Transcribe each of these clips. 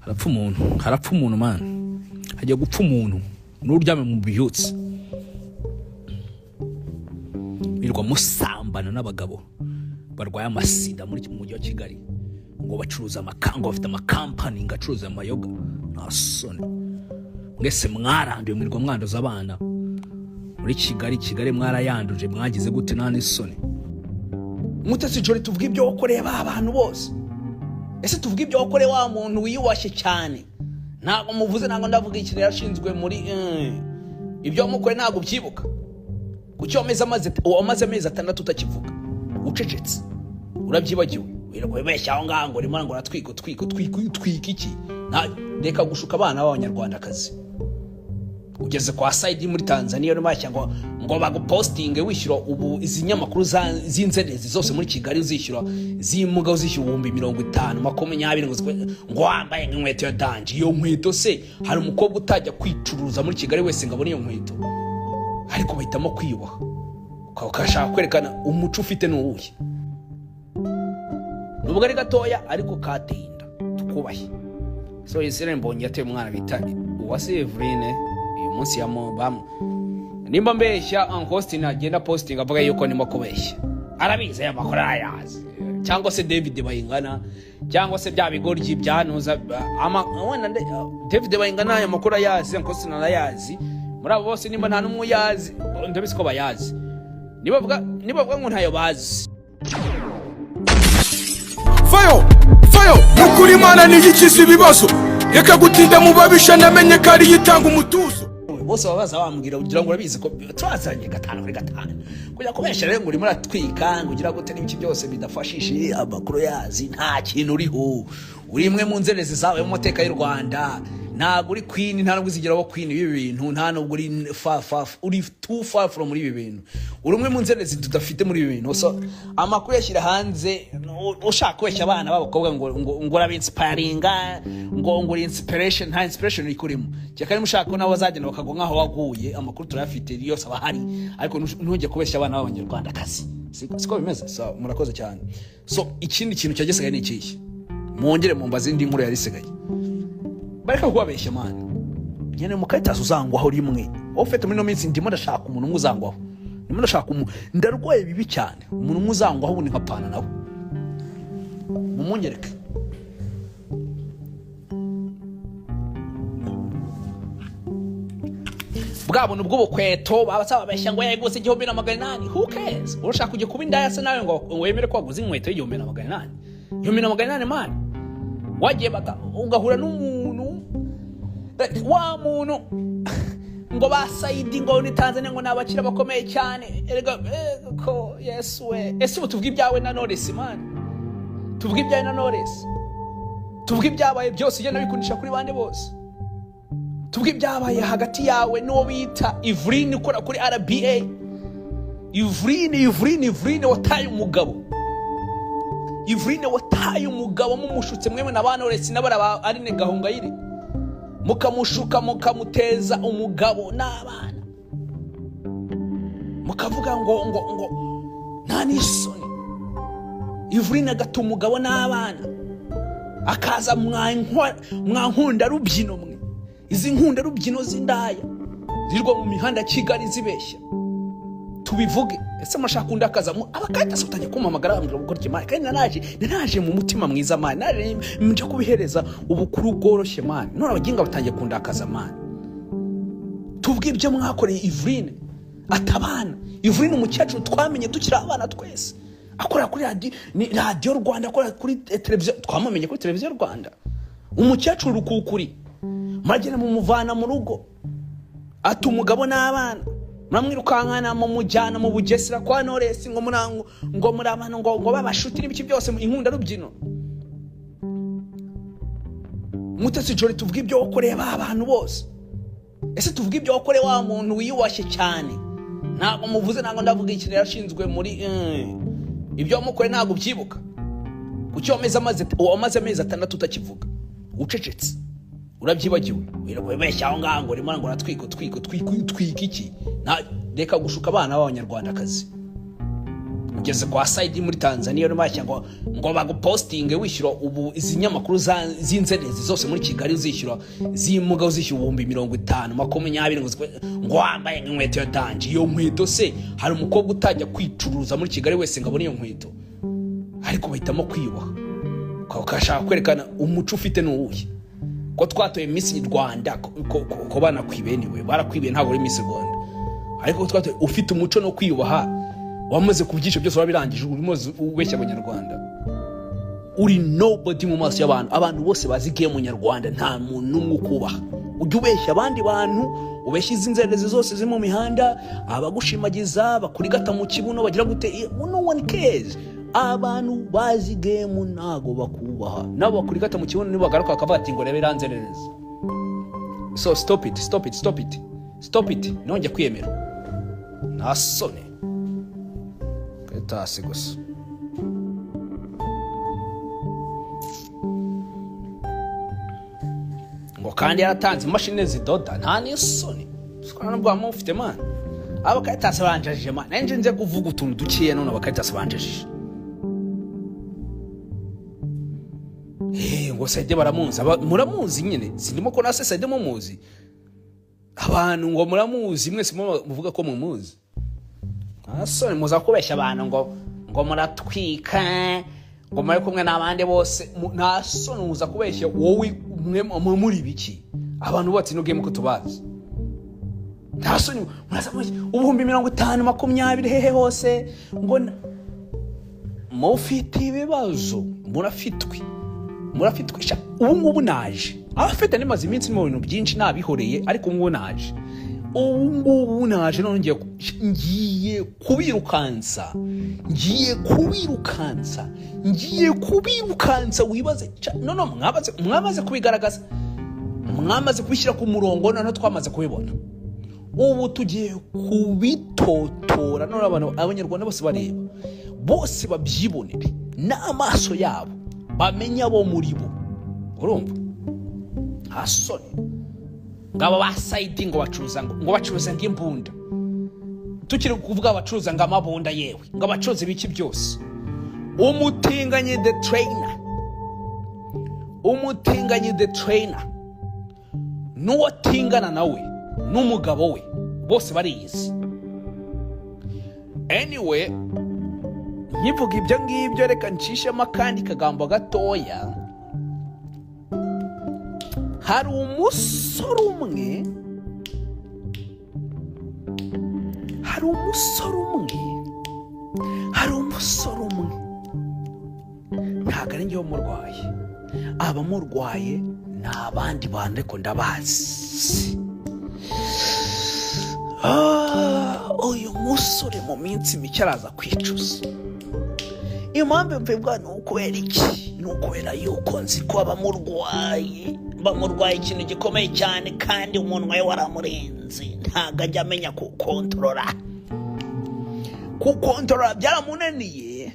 harapfa umuntu man, hajya gupfa umuntu n'uryame mu biyutse, birwa musambana n'abagabo barwaye amasida muri mujyi wa Kigali, ngo bacuruza amakango, bafite amakampani ngacuruza amayoga. Nasone mwese mwaranduye, mwirwa mwanduza abana muri Kigali mwarayanduje, mwagize gute? Nta n'isoni. Mutesi Jolly, tuvuga ibyo wakoreye abantu bose. Ese tuvuga ibyo wakoreye wa muntu wiyubashye cyane, ntago muvuze, ntago ndavuga ikintu yashinzwe muri ibyo wamukoreye, ntago byibuka. Kuki wamaze amezi 6 utakivuga, ucecetse, urabyibagiwe, wirirwa beshya aho ngaho rimwe ngo ratwiko iki? Reka gushuka abana b'abanyarwandakazi. Ugeze kwa side muri Tanzania no mashya ngo bagupostinge wishyura ubu izi nyamakuru z'inzerezi zose muri Kigali, uzishyura zimuga, uzishyura 50 20 ngo wambaye nk'inkweto ya danje. Iyo nkweto se hari umukobwa utajya kwicuruza muri Kigali wese ngabone iyo nkweto, ariko bahitamo kwiyubaha, ukashaka kwerekana umuco ufite n'uwuhe. Nubwo ari gatoya ariko katinda tukubahe. So Israel Mbonyi yateye umwana bita Uwase Evrine uyu munsi bam nimba mbeshya Ankostin agenda posting avuga yuko nimo kubeshya, arabize aya makuru ayazi, cyangwa se David Bayingana, cyangwa se bya bigoryi byanuza wenda David Bayingana aya makuru ayazi, Ankostin arayazi. Muri abo bose nimba nta numwe yazi, ndabise ko bayazi, nibavuga ngo ntayo bazi. Fayo mukuri Imana niyikiza ibibazo, reka gutinda mu babisha, namenye ko ari yitanga umutuzo. Bose babaza bambwira ugira ngo urabizi ko twazanye 5 kujya kubesha rero ngo uri muratwika, ngo ugira gute n'ibiki byose bidafashishije amakuru yazi. Nta kintu uriho, uri imwe mu nzerezi zawe mu mateka y'u Rwanda, ntago uri queen, nta nubwo uzigeraho queen ibi bintu, nta nubwo uri uri too far from muri ibi bintu. Uri umwe mu nzerezi tudafite muri ibi bintu. So amakuru yashyira hanze, ushaka kweshya abana b'abakobwa ngo rabi inspiringa, ngo inspiration, nta inspiration ikurimo. Cyakari mushaka ko nabo bazagenda bakago nkaho waguye. Amakuru turayafite yose abahari, ariko ntujye kubeshya abana b'abanyarwandakazi. Siko bimeze. So murakoze cyane. So ikindi kintu cyagesigaye ni ikihe? Mwongere mumbaze indi nkuru yarisigaye. Bareka kubabeshya man, nyene mukayitazo uzangwaho rimwe. Ufite muri no minsi ndimo ndashaka umuntu nguzangwaho, ndimo ndashaka ndarwaye bibi cyane, umuntu nguzangwaho ubundi nkapana nawe. Mumunyereke bwabo nubwo bukweto babasaba babeshya ngo yegose 1800. Who cares? Urashaka kujya kuba indaya se nawe ngo wemere ko waguze inkweto 1800? 1800 man, wagiye baka ungahura n'umuntu wa muntu ngo basaidi ngo ni Tanzania ngo nabakira bakomeye cyane. Erega ko Yesu we, ese utuvuga ibyawe na Knowless man, tuvuga ibyawe na Knowless, tuvuga ibyabaye byose ugenda bikundisha kuri bande bose, tuvuga ibyabaye hagati yawe no bita Evrine ukora kuri RBA. Evrine wataye umugabo, Evrine wataye umugabo mumushutse mwemwe na Knowless n'abara ari ne Gahongayire, mukamushuka mukamuteza umugabo n'abana, mukavuga ngo nta n'isoni. Evrine agata umugabo n'abana, akaza mwankunda rubyino mwe, izi nkunda rubyino z'indaya zirwa mu mihanda Kigali zibeshya. Tubivuge ese mashaka undakaza abakayita sotangiye kumamagara ambira ubwo ry'Imana, kandi nanaje mu mutima mwiza man, nari mje kubihereza ubukuru bworoshye man, none abaginga batangiye kundakaza man. Tuvuge ibyo mwakoreye Evrine atabana. Evrine umukecuru twamenye tukira abana twese, akora kuri radio Rwanda, akora kuri televiziyo, twamamenye kuri televiziyo Rwanda. Umukecuru rukukuri magena mu muvana mu rugo, ati umugabo n'abana mwamwirukankana mu mujyana mu Bugesera kwa Knowless ngo murango ngo murabana ngo babashutira ibiki byose inkunda rubyino. Mutesi Jolly, tuvuga ibyo wakoreye abantu bose. Ese tuvuga ibyo wakoreye wa muntu wiyubashye cyane, ntago muvuze, ntago ndavuga ikintu yashinzwe muri ibyo wamukoreye, ntago byibuka. Kuki wamaze amezi 6 utakivuga, ucecetse, urabyibagiwe, wirirwa beshya aho ngaho rimwe ngo ratwiko iki? Reka gushuka abana b'abanyarwandakazi. ugeze kwa side muri Tanzania no bashya ngo bagupostinge wishyura ubu izi nyamakuru z'inzerezi zose muri Kigali uzishyura zimuga uzishyura 50 20 ngo wambaye inkweto ya danje. Iyo nkweto se hari umukobwa utajya kwicuruza muri Kigali wese ngabona iyo nkweto, ariko bahitamo kwibaha ukashaka kwerekana umuco ufite n'uwuhe. Ko twatoye Miss Rwanda ko banakwibe niwe barakwibiye ntabwo uri Miss Rwanda, ariko twatoye ufite umuco no kwiyubaha, wamaze kubyisho byose wabirangije urimoze ubeshya abanyarwanda, uri nobody mu maso y'abantu. Abantu bose bazigiye mu Nyarwanda nta muntu n'umwe ukubaha. Ujye ubeshya abandi bantu, ubeshya izinzerezi zose ziri mu mihanda, abagushimagiza bakurigata mu kibuno bagira gute, no one cares. Abantu bazigiye mu ntago bakubaha, nabo bakurigata mu kibuno nibagaruka akavuga ati ngo rebe iranzerereza. So stop it nongeye kwiyemera nasone tasi gusa. Ngo kandi yaratanze imashini zidoda nta n'isoni sikwana bwa mufite man. Abakayitase banjajije man, nanje nze kuvuga utuntu dukiye none abakayitase banjajije. Ngo Saide baramuzi, muramuzi nyine sindimo ko nase Saide mumuzi. Abantu ngo muramuzi mwese muvuga ko mumuzi. Asone muza kubeshya abantu ngo muratwika ngo muri kumwe n'abandi bose. Nasone muza kubeshya wowe mwe muri biki abantu bose nugiye muko tubazi. Nasone muraza kubeshya 50 20 hehe hose ngo mufite ibibazo murafitwisha. Ubu ngubu naje abafite nimaze iminsi mu bintu byinshi nabihoreye, ariko ngubu naje none ngiye kubirukansa wibaze no mwamaze kubigaragaza, mwamaze kubishyira ku murongo, none twamaze kubibona. Ubu tugiye kubitotora none abanyarwanda bose bareba, bose babyibonere n'amaso yabo, bamenya bo muri bo. Urumva hasoni ngabo basayidi ngo bacuruza ng'imbunda, tukiri kuvuga bacuruza ngamabunda, yewe ngo bacuruza ibiki byose. Umutinganye the trainer nuwo tingana nawe n'umugabo we bose bariyizi. Anyway, nkivuga ibyo ngibyo reka nshishemo akandi kagambo gatoya. Hari umusore umwe ntabwo ari njyewe umurwaye, abamurwaye ni abandi bantu ariko ndabazi. Uyu musore mu minsi mike araza kwicuza. Impamvu mvuga ni ukubera iki? Ni ukubera yuko nzi ko bamurwaye ikintu gikomeye cyane, kandi umuntu we waramurenze ntabwo ajya amenya kukontorora byaramunaniye.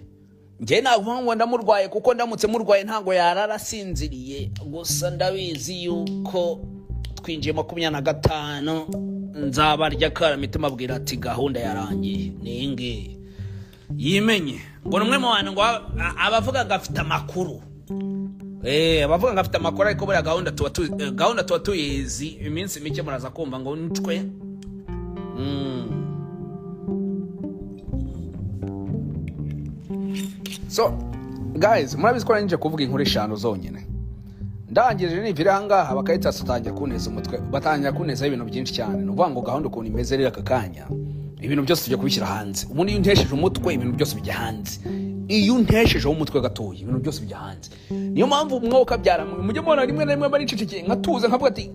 Njye ntabwo ngo ndamurwaye kuko ndamutse murwaye ntabwo yarara asinziriye. Gusa ndabizi yuko twinjiye 25 nzabarya karamitima abwira ati gahunda yarangiye ninge yimenye. Ngo numwe mu bantu ngo abavuga gafite amakuru, abavuga ngafite amakuru, ariko buri gahunda tuba tuyizi. Iminsi mike muraza kumva ngo ncwe. So guys, murabizi ko nje kuvuga inkuru 5 zonyine. Ndangije nivira hangaha bakayitasa tangira kuneza umutwe, batangira kuneza ibintu byinshi cyane. Nuvuga ngo gahunda ukuntu imeze rero akakanya ibintu byose tujya kubishyira hanze. Umuntu iyo ntesheje umutwe ibintu byose bijya hanze. Iyo ntesheje umutwe gatoye ibintu byose bijya hanze. Niyo mpamvu umwuka byara mujye mubona rimwe na rimwe bari cicike nkatuza nkavuga ati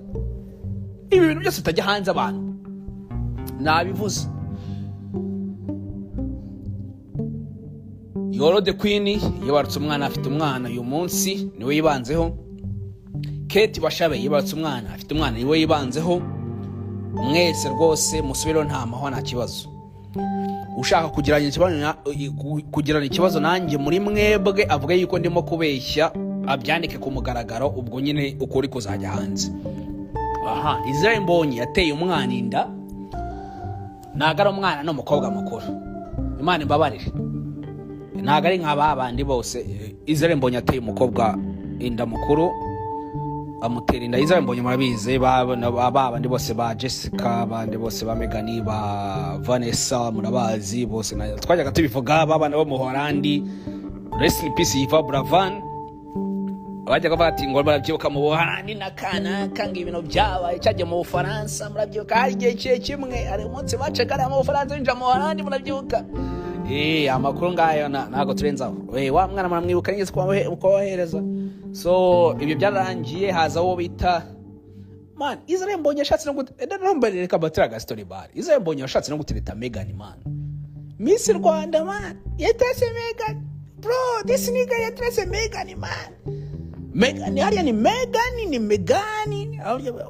ibi bintu byose bitajya hanze abantu. Nabivuze Yoro the Queen yibarutse umwana, afite umwana uyu munsi niwe yibanzeho. Kate Bashabe yibarutse umwana, afite umwana niwe yibanzeho. Mwese rwose musubiro nta mahwa nta kibazo. Ushaka kugirana ikibazo nanjye muri mwebwe avuga yuko ndimo kubeshya, abyandike ku mugaragaro, ubwo nyine ukuri kuzajya hanze. Israel Mbonyi yateye umwana inda, nagara umwana n'umukobwa mukuru. Imana imbabarire. ntago ari nk'aba bandi bose. Israel Mbonyi ateye umukobwa inda mukuru amutera inda. Israel Mbonyi murabizi abandi bose ba Jessica, abandi bose ba Megan, ba Vanessa murabazi bose, twajyaga tubivuga abana bo mu Holandi. Rest in peace Yvan Bravan, bajyaga bati ngo barabyibuka mu Holandi nakana kanga ibintu byabaye cyaje mu Bufaransa, murabyibuka hari igihe kimwe ari umunsi bacagara mu Bufaransa inja mu Holandi, murabyibuka amakuru ngayo ntago turenzaho. Wa mwana muramwibuka nigeze uko wahereza. So ibyo byarangiye haza wo bita man Israel Mbonyi yashatse no reka batiraga story bar. Israel Mbonyi yashatse no gutereta Megan man, Miss Rwanda man, yatese Megan bro, this nigga yatese Megan man. Megan hariya ni Megan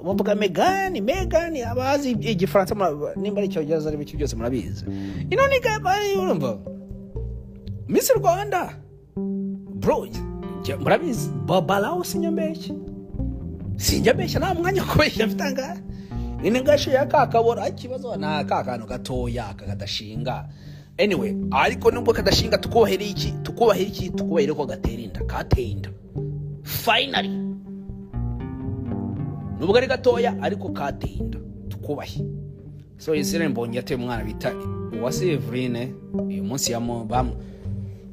bavuga Megan abazi igifaransa nimba ari cyongereza ari biki byose murabizi. Ino nigga urumva Miss Rwanda bro, murabizi babalawo sinjambeshya nta mwanya kubeshya mfitanga ine gasho ya kakabora ikibazo na kakano gatoya kakadashinga. Anyway, ariko nubwo kadashinga tukubahira ko gatera inda, kateye inda finally. Nubwo ari gatoya ariko kateye inda tukubahe. So Israel Mbonyi yateye umwana bita Uwase Evrine uyu munsi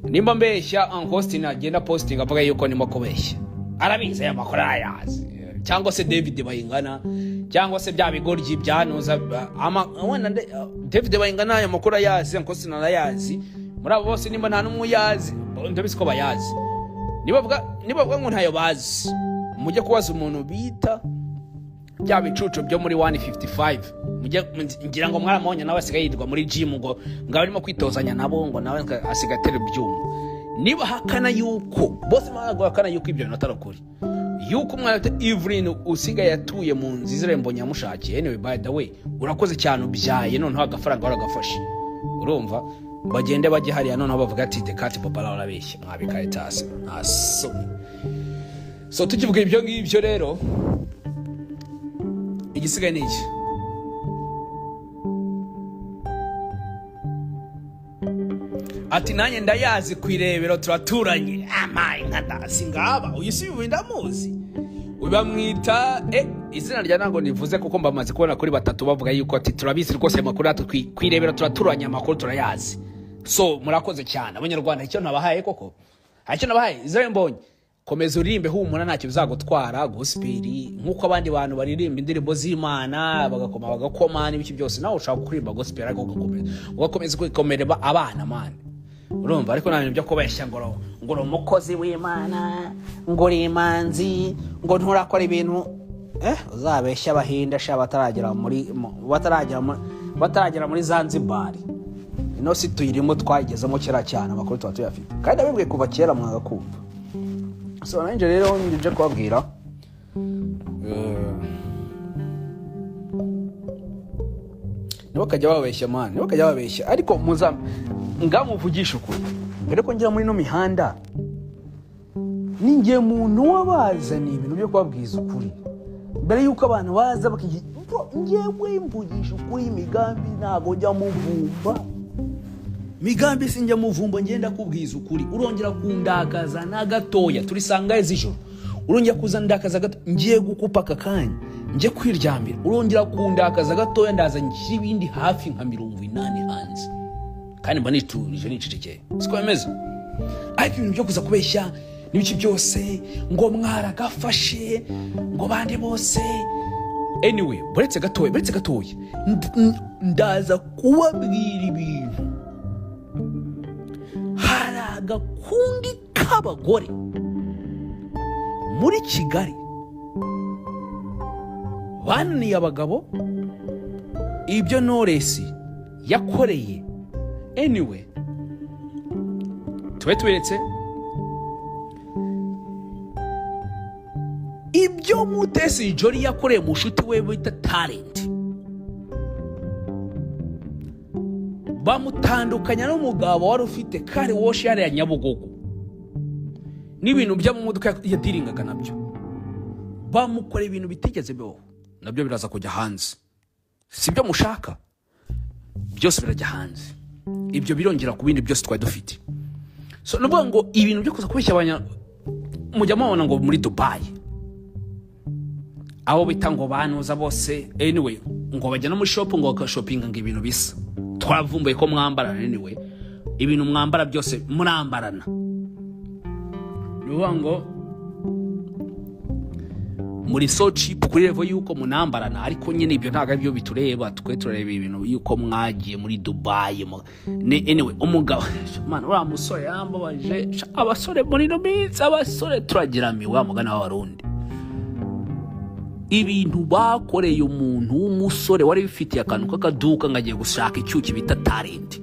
nimba mbeshya Ankostina agenda posting avuga yuko nimo kubeshya, arabize amakuru ayazi, cyangwa se David Bayingana, cyangwa se bya bigoryi byanuza wenda David Bayingana aya makuru ayazi, Ankostina arayazi, muri abo bose nimba nta numwe yazi, ndabizi ko bayazi. Nibavuga ngo ntayo bazi, mujye kubaza umuntu bita bya bicucu byo muri 155, mujye ngira ngo mwaramubonye nawe asigaye yitwa muri gym ngo arimo kwitozanya nabo ngo nawe asigatera ibyuma. Niba hakana yuko bose magwakana yuko ibyo bintu atarakuri, yuko umwana Evelyn usigaye yatuye mu nzu Israel Mbonyi yamushakiye. Anyway, by the way, urakoze cyane ubyaye none agafaranga waragafashe, urumva bagende bajye hariya none bavuga ati Dekati Babala arabeshya mwabikaye tase so tukivuga ibyo ngibyo rero igisigaye niki ati nanjye ndayazi kwirebero turaturanye amaye nkadasi ngaba uyu si ndamuzi ubamwita izina rya nango nivuze kuko mbamaze kubona kuri batatu bavuga yuko ati turabizi rwose amakuru kwirebero turaturanye amakuru turayazi. So murakoze cyane abanyarwanda, icyo nabahaye koko icyo nabahaye Israel Mbonyi komeza uririmbe humura ntacyo bizagutwara gospel nkuko abandi bantu baririmba indirimbo z'Imana bagakoma n'ibiki byose, nawe ushaka kuririmba gospel ariko ugakomeza kwikomerera abana man, urumva. Ariko nta byo kubeshya ngo umukozi w'Imana ngo uri imanzi ngo nturakora ibintu uzabeshya abahinda sha bataragera muri Zanzibar. Ino si tuyirimo twagezemo kera cyane, amakuru tuba tuyafite kandi abibwiye kuva kera mwagakumva. So nanjye rero nje kwabwira niba kajya babeshya man, niba kajya babeshya ariko ngamuvugisha ukuri mbere ko ngira muri no mihanda ningiye muntu wabazaniye ibintu byo kwabwiza ukuri mbere yuko abantu baza ngiye mvugisha ukuri. Migambi ntago njya muvumba, Migambi sinjya muvumba, ngenda kubwiza ukuri. Urongera kundakaza na gatoya turisanga ezijoro, urongera kuzandakaza gato ngiye gukupa akakanya ngiye kwiryambira, urongera kundakaza gatoya ndaza nkibindi hafi nka 80 hanze kandi mba nituje nicecekeye siko bimeze. Ariko ibintu byo kuza kubeshya n'ibiki byose ngo mwaragafashe ngo bande bose. Anyway, buretse gatoya ndaza kubabwira ibintu. Haraga-kundi k'abagore muri Kigali bananiye abagabo ibyo Knowless yakoreye. Anyway, tuberetse ibyo Mutesi Jolly yakoreye mushuti we bita Talent, bamutandukanya n'umugabo wari ufite car wash yari ya Nyabugogo n'ibintu bya mu modoka yadiringaga nabyo, bamukora ibintu bitigeze beho nabyo biraza kujya hanze. Sibyo mushaka byose birajya hanze, ibyo birongera ku bindi byose twari dufite. so nuvuga ngo ibintu byo kuza kubeshya mujya mubona ngo muri Dubai abo bita ngo banuza bose anyway ngo bajyana muri shop ngo shopping ngo ibintu bisa twavumbuye ko mwambarana anyway ibintu mwambara byose murambarana nuvuga ngo muri so cheap kuri level yuko munambarana ariko nyine ibyo ntaga byo bitureba tureba ibintu yuko mwagiye muri Dubai anyway umugabo man ura musore yambabaje abasore muri no minsi abasore turagiramiwe amugana w'abarundi ibintu bakoreye umuntu w'umusore wari bifitiye akantu k'akaduka ngagiye gushaka icyuki bita talent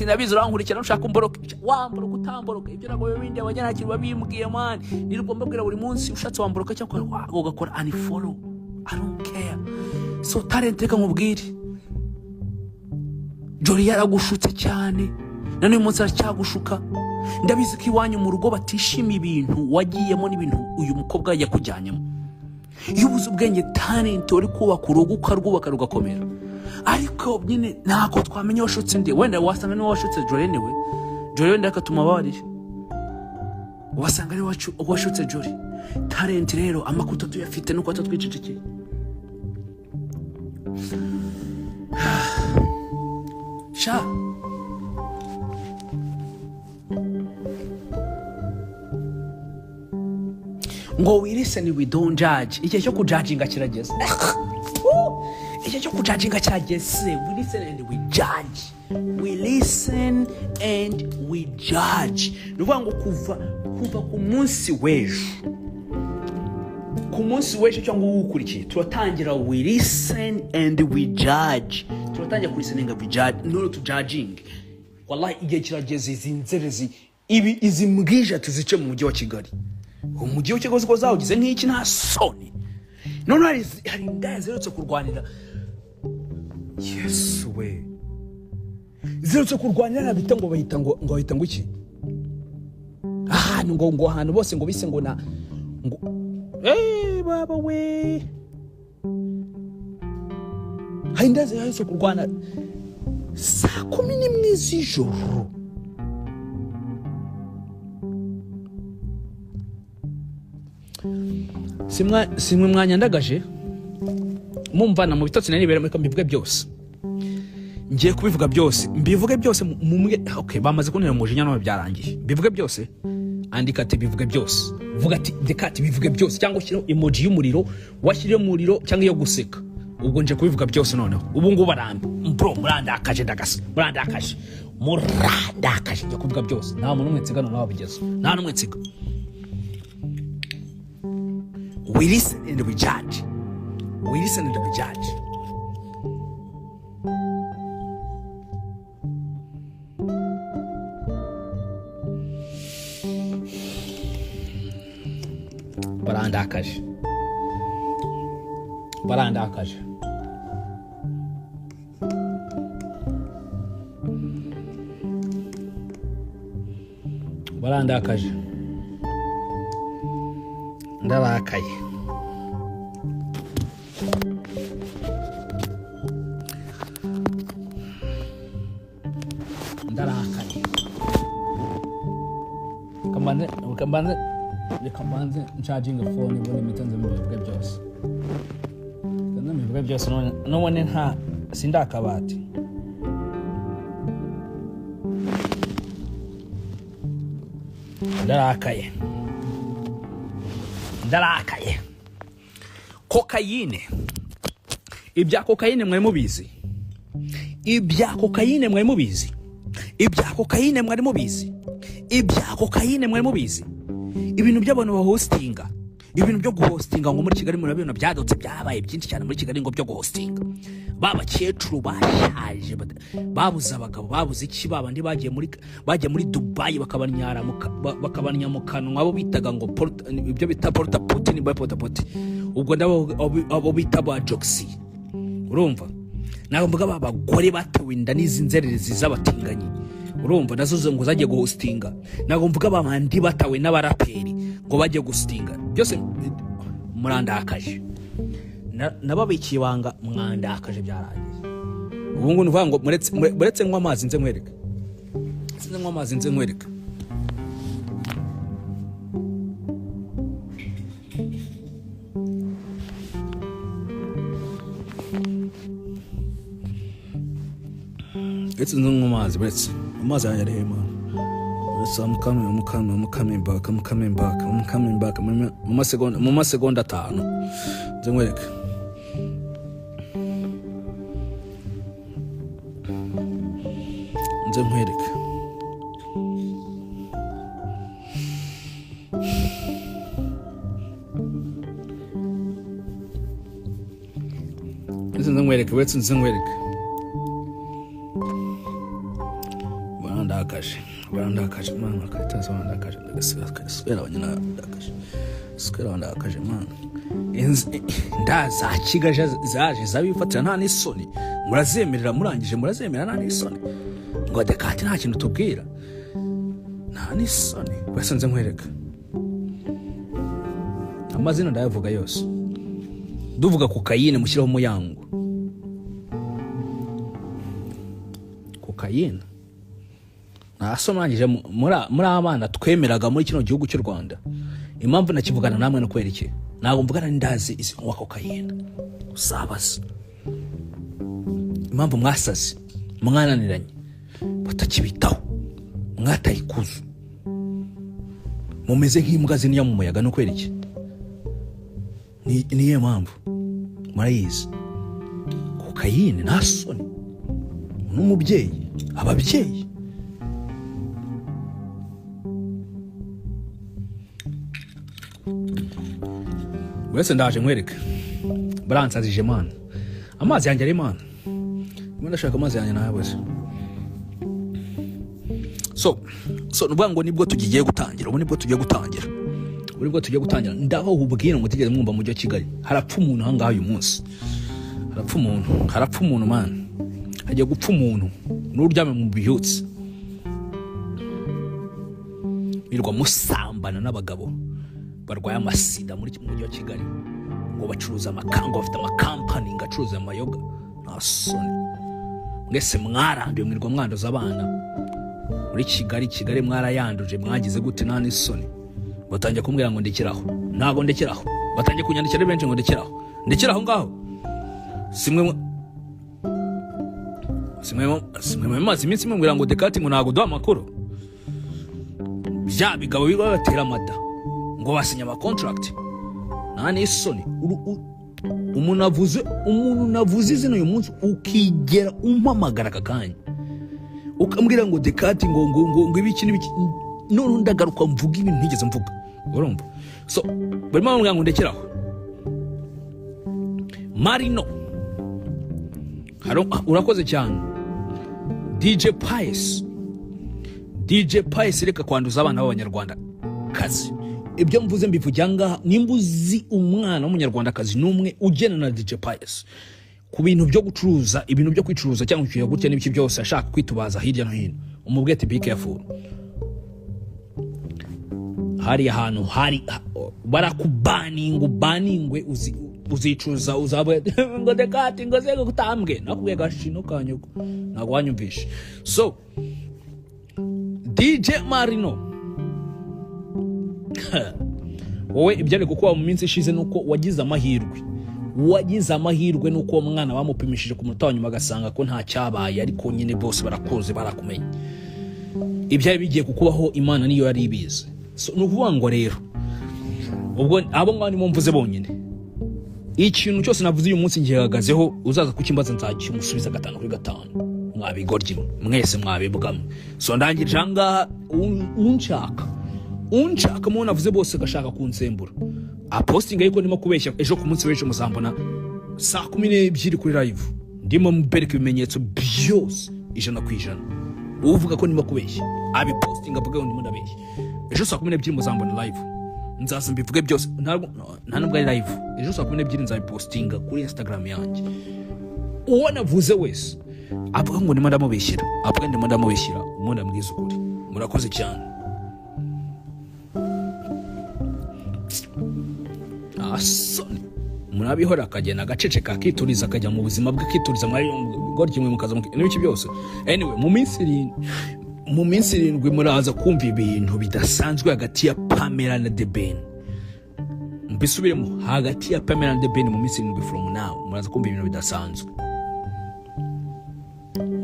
nabizo rankurikira nushaka umboroke wamboroka utamboroka ibyo nago bindi abanyarakirwa bimbwiye man nirugomba bwira buri munsi ushatse wamboroka cyangwa ugakora unfollow I don't care so talent reka nkubwire Jolly yaragushutse cyane none uyu munsi aracyagushuka ndabizi ko iwanyu mu rugo batishima ibintu wagiyemo n'ibintu uyu mukobwa yakujyanyemo iyo ubuze ubwenge talent uri kubaka urugo ukarwubaka rugakomera ariko nyine ntako twamenye washutse ndi wenda wasanga ni washutse Jolly newe Jolly wenda akatuma bari wasanga ari washutse Jolly talent rero amakuto tuyafite nuko atatwicicike sha ngo we listen we don't judge igihe cyo kujudginga kirageze igihe cyo kujudginga kirageze we listen and we judge we listen and we judge nuvuga ngo kuva ku munsi w'ejo cyangwa ukurikiye turatangira we listen and we judge turatangira kuriseninga we judge no to judging wallahi igihe kirageze izinzerezi izi mbwija tuzice mu mujyi wa Kigali umujyi wa Kigali zawugize nk'iki nta soni none hari indaya zerutse kurwanira Yesu we zerutse kurwanira nabita ngo bahita ngo iki ahantu ngo ahantu bose ngo bise ngo na ngo baba we hari indaya zerutse kurwana saa 11 z'ijoro simwe mwanyandagaje mumvana mu bitotsi nanibera muri kambivuga byose ngiye kubivuga byose mbivuge byose mumwe okay bamaze kunira umujinya no byarangiye bivuge byose andika ati bivuge byose vuga ati dekati bivuge byose cyangwa shiro emoji y'umuriro washire umuriro cyangwa iyo guseka ubwo nje kubivuga byose noneho ubu ngubu barambe bro murandakaje ndagasa murandakaje nje kubivuga byose nta muntu umwe nsigano nawe bigeze nta numwe nsiga we listen and we judge. We listen and we judge. Barandakaje. Ndabakaye kambanze charging a phone ibone mitanze mu bivuga byose kandi mu bivuga byose none nta sindakabati ndarakaye kokayine ibya kokayine mwari mubizi ibya kokayine mwari mubizi ibintu by'abantu bahostinga ibintu byo guhostinga ngo muri Kigali murabibona byadotse byabaye byinshi cyane muri Kigali ngo byo guhostinga babakecuru bashaje babuza abagabo babuze iki babandi bagiye muri Dubai bakabanyara bakabanya mu kanwa abo bitaga ngo ibyo bita porta putin by porta putin ubwo abo bita ba joxi urumva naho mvuga babagore batewe inda n'izinzererezi z'abatinganyi urumva nazo ngo zagiye guhostinga nago mvuga babandi batawe n'abaraperi ngo bagiye gustinga byose murandakaje nababikiye banga mwandakaje byarangiye ubu ngo nuvuga ngo muretse nkwa amazi nze nkwereka It's no mazi, but it's mazi ayare man. So I'm coming back. Mama seconda tano. Zengwereke. Zengwereke. Barandakaje man, akataza barandakaje sikera barandakaje man. Ndaza kigaje zaje zabifatira nta n'isoni, murazemerera murangije murazemera nta n'isoni ngo dekati nta kintu tubwira nta n'isoni. Bese nze nkwereka amazina ndayavuga yose, duvuga kokayine mushyiraho umuyango. Kokayine nasomanyije muri abana twemeraga muri kino gihugu cy'u Rwanda. Impamvu nakivugana namwe no kwereke ntabwo mvugana n'indazi izi wa kokayine usabaza. Impamvu mwasaze mwananiranye batakibitaho mwatayikuzu mumeze nk'imbwa ziniya mu muyaga no kwereke niye mpamvu murayizi. Kokayine nasoni n'umubyeyi ababyeyi wese ndaje nkwereka baransazije man. Amazi yanjye ari man, ndashaka amazi yanjye nayabuze. So nuvuga ngo nibwo tugiye gutangira, nibwo tugiye gutangira. Ndaho ubwira mutigeze mwumva mu Kigali harapfa umuntu hangaha uyu munsi, harapfa umuntu man, hagiye gupfa umuntu n'uryame mu biyutse birwa musambana n'abagabo barwaye amasida muri mujyi wa Kigali ngo bacuruza amakango, bafite amakampani ngacuruza amayoga. Nasoni mwese mwaranduye, mwirwa mwanduza abana muri Kigali mwarayanduje, mwagize gute nta n'isoni. Batangiye kumbwira ngo ndekeraho, ntago ndekeraho. Batangiye kunyandikira benshi ngo ndekeraho ngaho. Simwe mazi iminsi mwira ngo dekati ngo ntago duha amakuru. Bya bigabo biba batera amada ngo basinya ama contract nta n'isoni. Umuntu navuze izina uyu munsi ukigera umpamagara kakanya ukambwira ngo dekati ngo ibiki n'ibiki, none ndagaruka mvuga ibintu ntigeze mvuga. Urumva? So barimo bambwira ngo ndekeraho. Marino urakoze cyane. DJ Pius reka kwanduza abana b'abanyarwanda kazi. Ibyo mvuze mbivugira ngaha, nimbuzi umwana w'umunyarwanda kazi numwe ugena na DJ Pius ku bintu byo gucuruza, ibintu byo kwicuruza cyangwa cyo gutya n'ibiki byose ashaka kwitubaza hirya no hino. Umubwete be careful. Hari ahantu barakubaningwe uzicuruza uzabwe ngo dekati ngo zego kutambwe nakubwiye gashino kanyuko ntabwo wanyumvishe. So DJ Marino wowe ibyari kukuba mu minsi ishize nuko wagize amahirwe nuko uwo mwana bamupimishije ku munota wa nyuma agasanga ko nta cyabaye, ariko nyine bose barakuze barakumenya. Ibyari bigiye kukubaho Imana niyo yari ibizi. So nuvuga ngo rero ubwo abo ngani mumvuze bonyine ikintu cyose navuze uyu munsi ngihagazeho, uzaza kukimbaza nzakimusubiza 5 kuri 5. Mwabigoryi mwese mwabibwamwe. So ndangije hanga unshaka mu navuze bose gashaka kunsembura. Apostinga yuko ndimo kubeshya ejo ku munsi w'ejo muzambona saa 12 kuri live ndimo mbereka ibimenyetso byose 100%. Uvuga ko ndimo kubeshya abipostinga avuga ngo ndimo ndabeshya. Ejo saa 12 muzambona live, nzaza mbivuge byose. Nta nubwo ari live. Ejo saa 12 nzabipostinga kuri Instagram yanjye. Uwo navuze wese avuga ngo ndimo ndamubeshyira, umuntu ambwiza ukuri. Murakoze cyane. Asoni murabihora akagena agacece kakituriza akajya mu buzima bwe kituriza mwari goryi mwe mukaza n'ibiki byose. Anyway mu minsi 7 muraza kumva ibintu bidasanzwe hagati ya Pamela na The Ben. mbisubiremo hagati ya Pamela na The Ben mu minsi 7 from now muraza kumva ibintu bidasanzwe.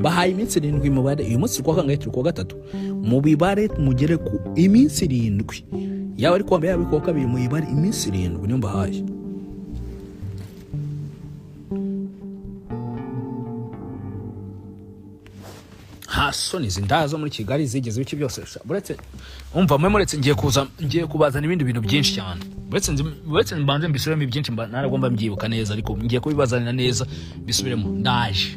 Bahaye iminsi 7 mubare uyu munsi kwa kangahe turi kwa gatatu mu bibare mugere ku iminsi 7 yawe ari kwambara yawe kwa kabiri mu bibare iminsi 7 niyo mbahaye. Hasoni zindazo muri Kigali zigeze biki byose buretse umva mwe muretse ngiye kubazana ibindi bintu byinshi cyane buretse mbanze mbisubiremo ibyinshi naragomba mbyibuka neza ariko ngiye kubibazanira neza bisubiremo ndaje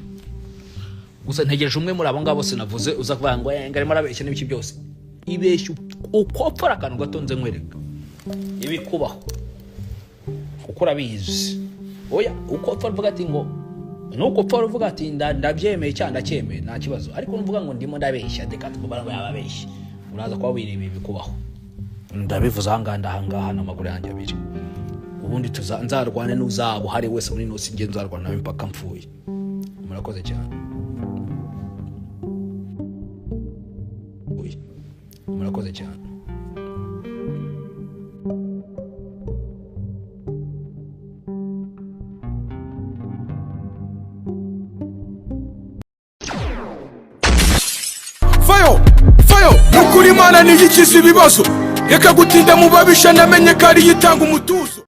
gusa ntegereje umwe muri abo ngabo sinavuze uza kuvuga ngo ngari marabeshya n'ibiki byose ibeshyu ukopfara akantu gatonze nkwereka ibikubaho kuko urabizi oya ukopfara uvuga ati ngo nuko Paul uvuga ati ndabyemeye cyane ndacyemeye nta kibazo ariko nuvuga ngo ndimo ndabeshya dekati kubara ngo yababeshya uraza kwa wirebe bikubaho ndabivuza ahangaha n'amaguru yanjye abiri ubundi nzarwane n'uzabo hari wese muri nosi nge nzarwana nawe mpaka mpfuye. Murakoze cyane murakoze cyane. Fayo nukuri Imana niyikiza ibibazo reka gutinda mu babisha namenye ko ari yitanga umutuzo.